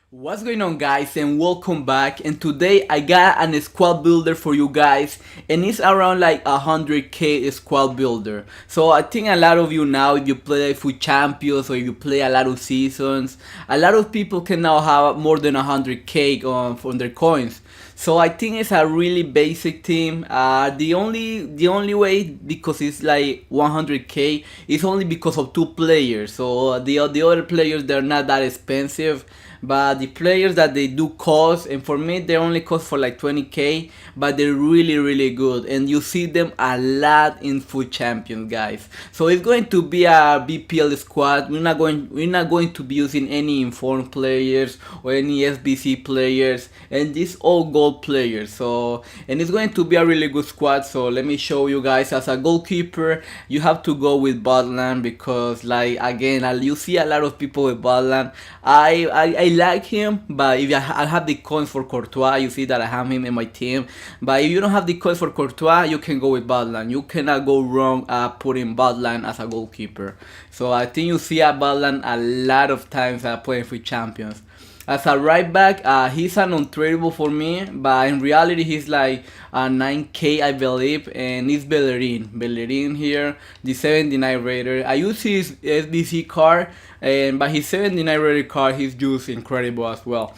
What's going on, guys, and welcome back. And today I got an squad builder for you guys, and it's around like 100k squad builder. So I think a lot of you now, if you play Foot Champions or if you play a lot of seasons, a lot of people can now have more than 100k on their coins. So I think it's a really basic team. The only way, because it's like 100k, is only because of two players. So the other players, they're not that expensive, but the players that they do cost, and for me they only cost for like 20k, but they're really good, and you see them a lot in Foot Champions, guys. So it's going to be a BPL squad. We're not going to be using any informed players or any SBC players, and these all gold players. So, and it's going to be a really good squad. So let me show you guys. As a goalkeeper, you have to go with Botland, because like again, you see a lot of people with Botland. I like him, but if I have the coins for Courtois, you see that I have him in my team. But if you don't have the coins for Courtois, you can go with Botland. You cannot go wrong putting Botland as a goalkeeper. So I think you see a Botland a lot of times playing for champions. As a right back, he's an untradeable for me, but in reality he's like 9k I believe, and it's Bellerin. Bellerin here, the 79 rater. I use his SBC card, and by his 79 rated card, he's just incredible as well.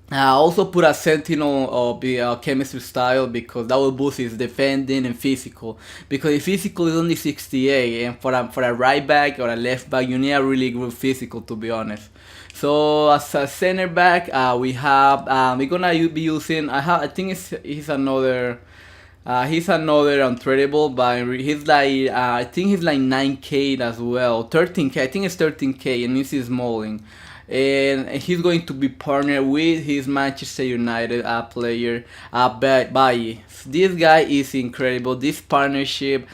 I also put a sentinel of the chemistry style, because that will boost his defending and physical. Because the physical is only 68, and for a right back or a left back, you need a really good physical, to be honest. So as a center back, we have we're gonna be using. I think he's another untradeable, but he's like I think he's like 9k as well, 13k. I think it's 13k, and this is Smalling, and he's going to be partnered with his Manchester United player, Bailly. This guy is incredible. This partnership,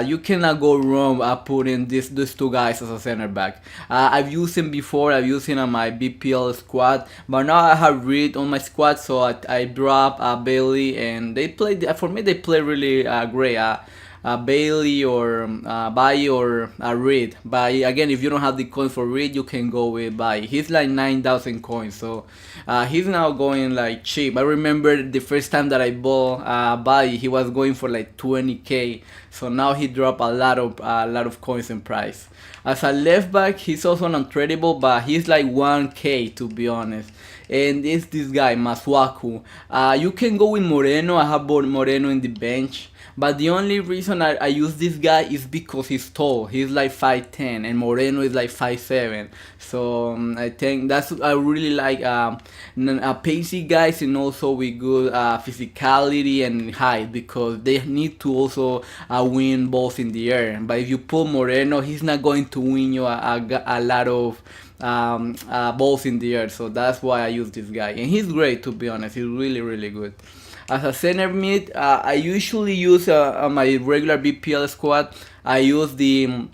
you cannot go wrong putting these two guys as a center back. I've used him before. I've used him on my BPL squad, but now I have Reed on my squad, so I drop Bailey, and they play. For me, they play really great. Bailey or Bai or Reed. Bai, again, if you don't have the coin for Reed, you can go with Bai. He's like 9,000 coins, so he's now going like cheap. I remember the first time that I bought Bai, he was going for like 20k. So now he dropped a lot of coins in price. As a left back, he's also untradeable, but he's like 1k, to be honest. And it's this guy Masuaku. You can go with Moreno. I have bought Moreno in the bench. But the only reason I use this guy is because he's tall. He's like 5'10", and Moreno is like 5'7". So I think I really like pacey guys, and also with good physicality and height, because they need to also win balls in the air. But if you put Moreno, he's not going to win you a lot of balls in the air. So that's why I use this guy, and he's great, to be honest. He's really good. As a center mid, I usually use on my regular BPL squad. I use the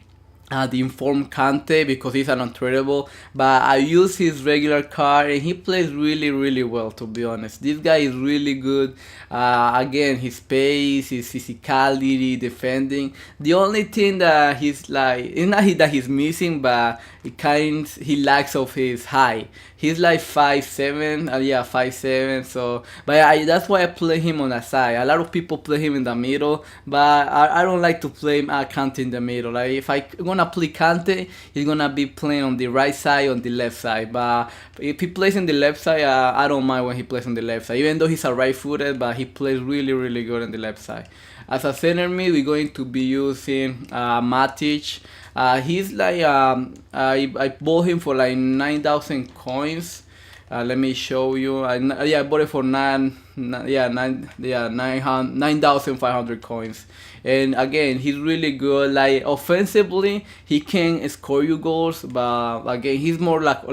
informed Kante, because he's an untradeable, but I use his regular card, and he plays really well, to be honest. This guy is really good. Again, his pace, his physicality, defending. The only thing that he's like, it's not that he's missing, but he lacks of his height. He's like 5'7", yeah, 5'7". So, but that's why I play him on the side. A lot of people play him in the middle, but I don't like to play Kante in the middle. Like, if I gonna play Kante, he's gonna be playing on the right side, on the left side. But if he plays on the left side, I don't mind when he plays on the left side. Even though he's a right-footed, but he plays really good on the left side. As a center mid, we're going to be using Matic. He's like I bought him for like 9,000 coins. Let me show you. I bought it for 9,500 coins. And again, he's really good. Like, offensively, he can score you goals, but again, he's more like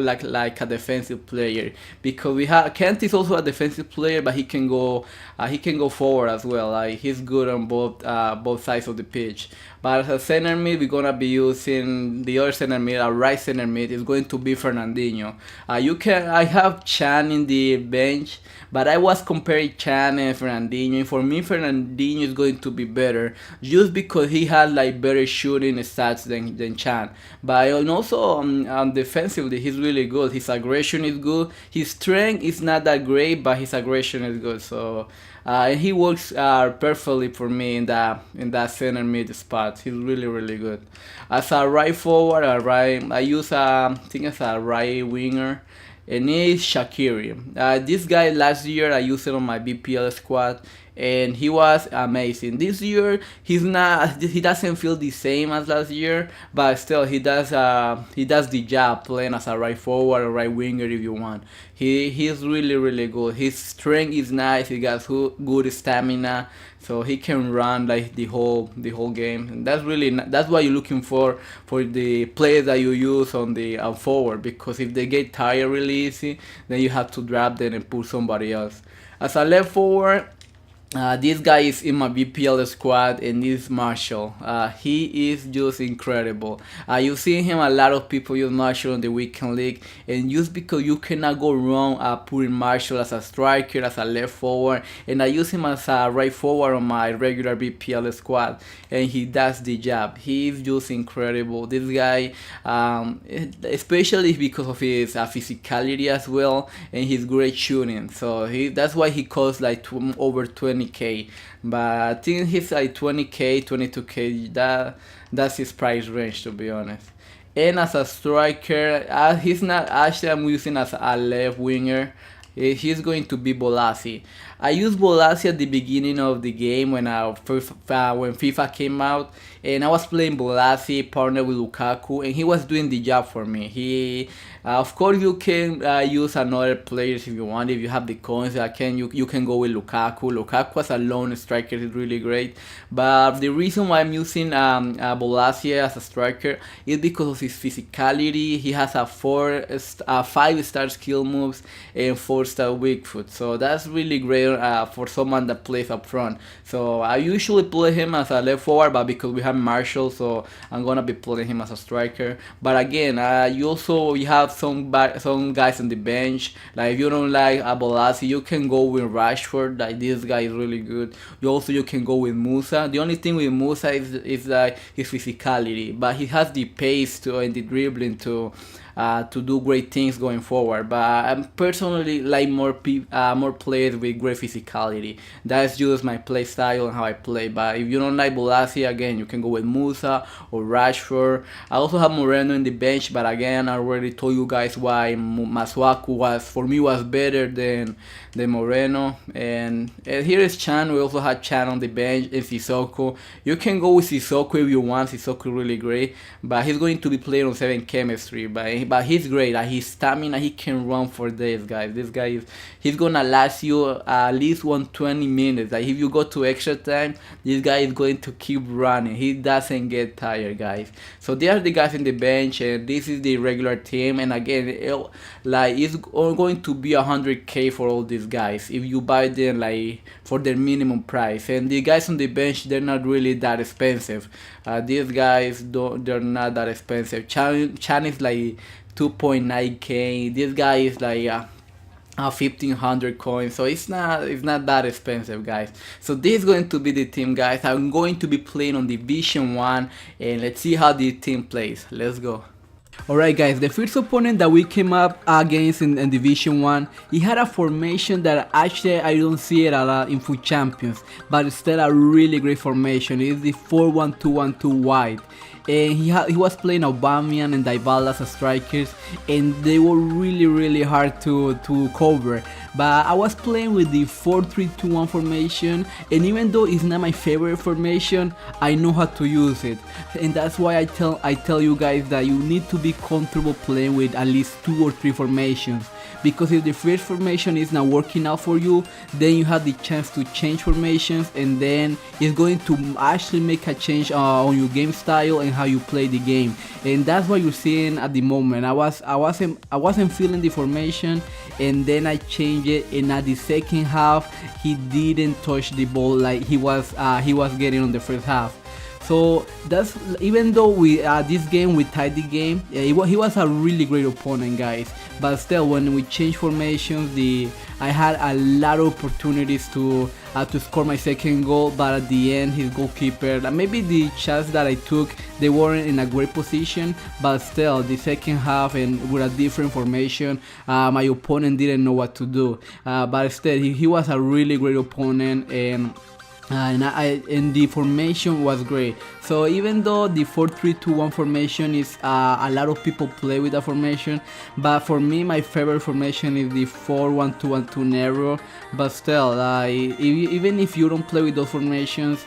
a defensive player, because we have Kent is also a defensive player, but he can go forward as well. Like, he's good on both sides of the pitch. But as a center mid, we're gonna be using the other center mid. Our right center mid is going to be Fernandinho. I have Chan in the bench, but I was comparing compare CANT and Fernandinho. For me, Fernandinho is going to be better just because he has like better shooting stats than CANT. But also defensively, he's really good. His aggression is good. His strength is not that great, but his aggression is good. So he works perfectly for me in that center mid spot. He's really good. As a right forward, I use I think as a right winger, and it's Shaqiri. This guy last year I used it on my BPL squad, and he was amazing. This year he doesn't feel the same as last year, but still he does the job playing as a right forward or right winger if you want. He's really good. His strength is nice. He got good stamina, so he can run like the whole game. And that's what you're looking for the players that you use on the forward, because if they get tired really easy, then you have to drop them and put somebody else. As a left forward, this guy is in my BPL squad, and this is Marshall. He is just incredible. You've seen him, a lot of people use Marshall in the weekend league, and just because you cannot go wrong putting Marshall as a striker, as a left forward, and I use him as a right forward on my regular BPL squad, and he does the job. He is just incredible. This guy, especially because of his physicality as well, and his great shooting. So that's why he costs like over 20K, but I think he's like 20K, 22K. That's his price range, to be honest. And as a striker, he's not actually. I'm using as a left winger. He's going to be Bolasi. I used Bolasi at the beginning of the game when FIFA came out, and I was playing Bolasi partnered with Lukaku, and he was doing the job for me. Of course, you can use another players if you want. If you have the coins, you can go with Lukaku. Lukaku as a lone striker is really great, but the reason why I'm using Bolasi as a striker is because of his physicality. He has a 5-star skill moves and 4-star weak foot, so that's really great for someone that plays up front. So I usually play him as a left forward, but because we have Marshall, so I'm gonna be playing him as a striker. But again, you have some guys on the bench. Like if you don't like Bolasi, you can go with Rashford. Like this guy is really good. You can go with Musa. The only thing with Musa is like his physicality, but he has the pace and the dribbling to do great things going forward. But I personally like more players with great physicality. That's just my play style and how I play. But if you don't like Bolasi, again, you can go with Musa or Rashford. I also have Moreno in the bench, but again, I already told you guys why Masuaku was better than Moreno. And here is Chan. We also have Chan on the bench, and Sissoko. You can go with Sissoko if you want. Sissoko really great, but he's going to be playing on 7 chemistry. But he's great. His stamina, he can run for days, guys. This guy he's gonna last you at least 120 minutes. Like if you go to extra time, this guy is going to keep running. He doesn't get tired, guys. So they are the guys in the bench, and this is the regular team. And again, it's going to be 100K for all these guys if you buy them like for their minimum price. And the guys on the bench, they're not really that expensive. These guys they're not that expensive. Chan is like 2.9K. This guy is like 1500 coins, so it's not that expensive, guys. So this is going to be the team, guys. I'm going to be playing on Division 1, and let's see how the team plays. Let's go. Alright, guys, the first opponent that we came up against in Division 1, he had a formation that actually I don't see it a lot in Foot Champions, but it's still a really great formation. It's the 4-1-2-1-2 wide. And he was playing Aubameyang and Dybala as strikers, and they were really hard to cover. But I was playing with the 4-3-2-1 formation, and even though it's not my favorite formation, I know how to use it. And that's why I tell you guys that you need to be comfortable playing with at least 2 or 3 formations. Because if the first formation is not working out for you, then you have the chance to change formations, and then it's going to actually make a change on your game style and how you play the game. And that's what you're seeing at the moment. I wasn't feeling the formation, and then I changed it, and at the second half he didn't touch the ball like he was getting on the first half. So that's, even though this game we tied the game, he was a really great opponent, guys. but still when we changed formations, I had a lot of opportunities to score my second goal, but at the end his goalkeeper, maybe the shots that I took, they weren't in a great position, but still the second half and with a different formation, my opponent didn't know what to do, but instead he was a really great opponent, and the formation was great. So even though the 4-3-2-1 formation is a lot of people play with that formation, but for me my favorite formation is the 4-1-2-1-2 narrow. But still, even if you don't play with those formations,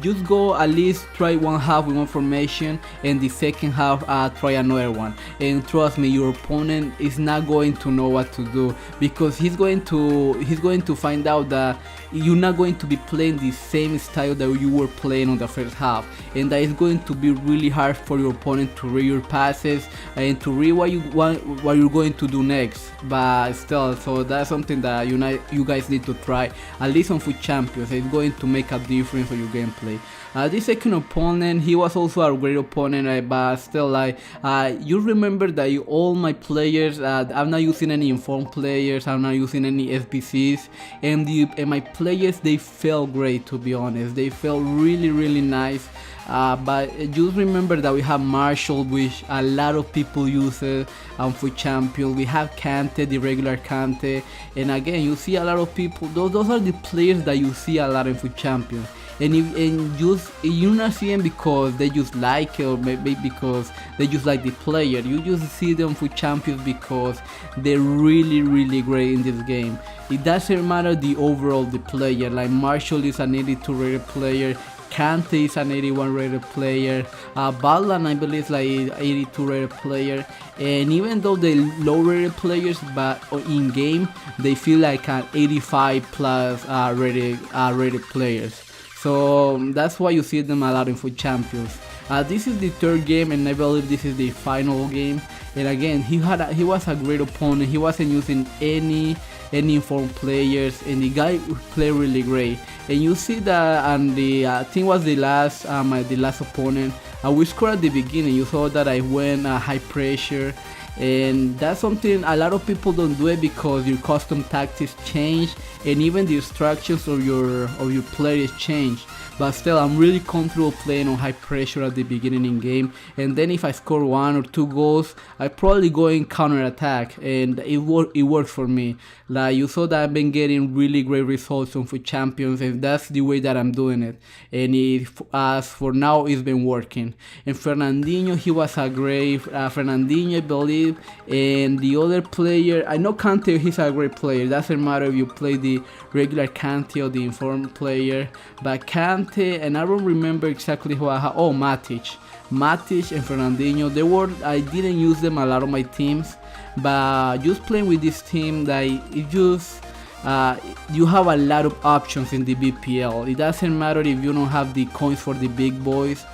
just go at least try one half with one formation and the second half try another one, and trust me, your opponent is not going to know what to do, because he's going to find out that you're not going to be playing the same style that you were playing on the first half, and that is going to be really hard for your opponent to read your passes and to read what you're going to do next. But still, so that's something that you guys need to try, at least on Foot Champions. It's going to make a difference for your gameplay. This second opponent, he was also a great opponent, but still, you remember that all my players, I'm not using any informed players, I'm not using any SBCs, and my players, they felt great, to be honest. They felt really nice. But just remember that we have Marshall, which a lot of people use for champions. We have CANT, the regular CANT, and again, you see a lot of people. Those are the players that you see a lot in foot champions. And you're not seeing because they just like it, or maybe because they just like the player. You just see them for champions because they're really great in this game. It doesn't matter the overall the player. Like Marshall is an 82 rated player, Kante is an 81 rated player, Balan I believe is like 82 rated player, and even though they're low rated players, but in game they feel like an 85 plus rated players. So that's why you see them a lot in Foot Champions. This is the third game, and I believe this is the final game. And again, he was a great opponent. He wasn't using any informed players, and the guy played really great. And you see that on the I think was the last opponent. We scored at the beginning. You saw that I went high pressure. And that's something a lot of people don't do it because your custom tactics change, and even the instructions of your players change. But still, I'm really comfortable playing on high pressure at the beginning in game, and then if I score 1 or 2 goals, I probably go in counter attack, and it works for me. Like you saw that I've been getting really great results on Foot Champions, and that's the way that I'm doing it. And as for now, it's been working. And Fernandinho, he was a great Fernandinho, I believe, and the other player, I know Kante, he's a great player. Doesn't matter if you play the regular Kante or the informed player, but Kante, and I don't remember exactly who I had. Oh, Matic and Fernandinho, I didn't use them a lot of my teams, but just playing with this team, you have a lot of options in the BPL. It doesn't matter if you don't have the coins for the big boys.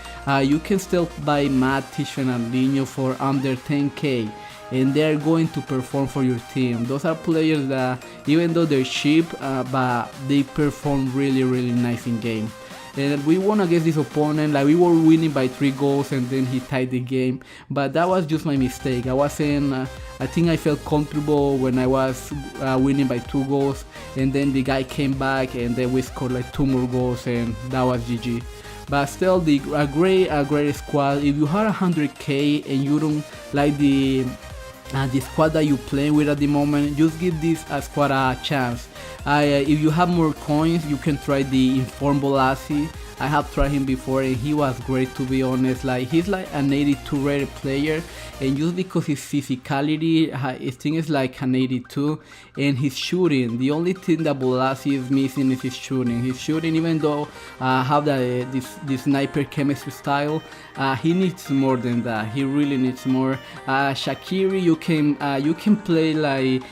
You can still buy Matic and Fernandinho for under 10k, and they're going to perform for your team. Those are players that, even though they're cheap, but they perform really nice in game. And we won against this opponent. Like, we were winning by 3 goals, and then he tied the game. But that was just my mistake. I think I felt comfortable when I was winning by 2 goals, and then the guy came back, and then we scored like 2 more goals, and that was GG. But still, a great squad. If you had 100k and you don't like the squad that you playing with at the moment, just give this squad a chance. If you have more coins, you can try the Informed Bolasie. I have tried him before, and he was great, to be honest. Like, he's like an 82 rated player, and just because his physicality, his thing is like an 82, and his shooting, the only thing that Bolasie is missing is his shooting. His shooting, even though have this sniper chemistry style, he needs more than that. He really needs more. Shaqiri, you can play like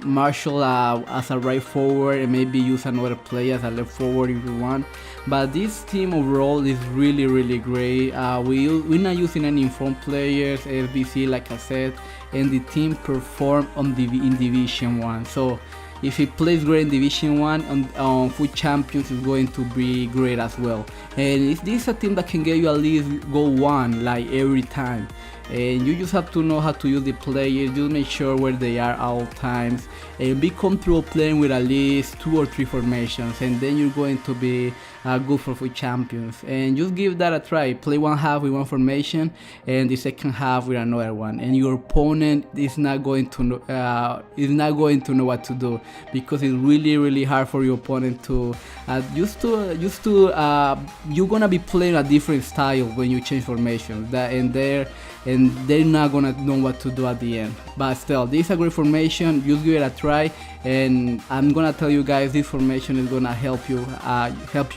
Marshall as a right forward, and maybe use another player as a left forward if you want. But this team overall is really great. We're not using any informed players, SBC, like I said, and the team perform in Division 1. So if he plays great in Division 1 on Foot Champions, is going to be great as well. And if this is a team that can get you at least goal 1 like every time, and you just have to know how to use the players, just make sure where they are at all times, and be comfortable playing with at least 2 or 3 formations, and then you're going to be good for Foot Champions. And just give that a try. Play one half with one formation and the second half with another one, and your opponent is not going to know what to do, because it's really hard for your opponent to you're gonna be playing a different style when you change formation, and they're not gonna know what to do at the end. But still, this is a great formation. Just give it a try, and I'm gonna tell you guys, this formation is gonna help you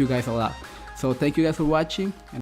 guys a lot. So thank you guys for watching.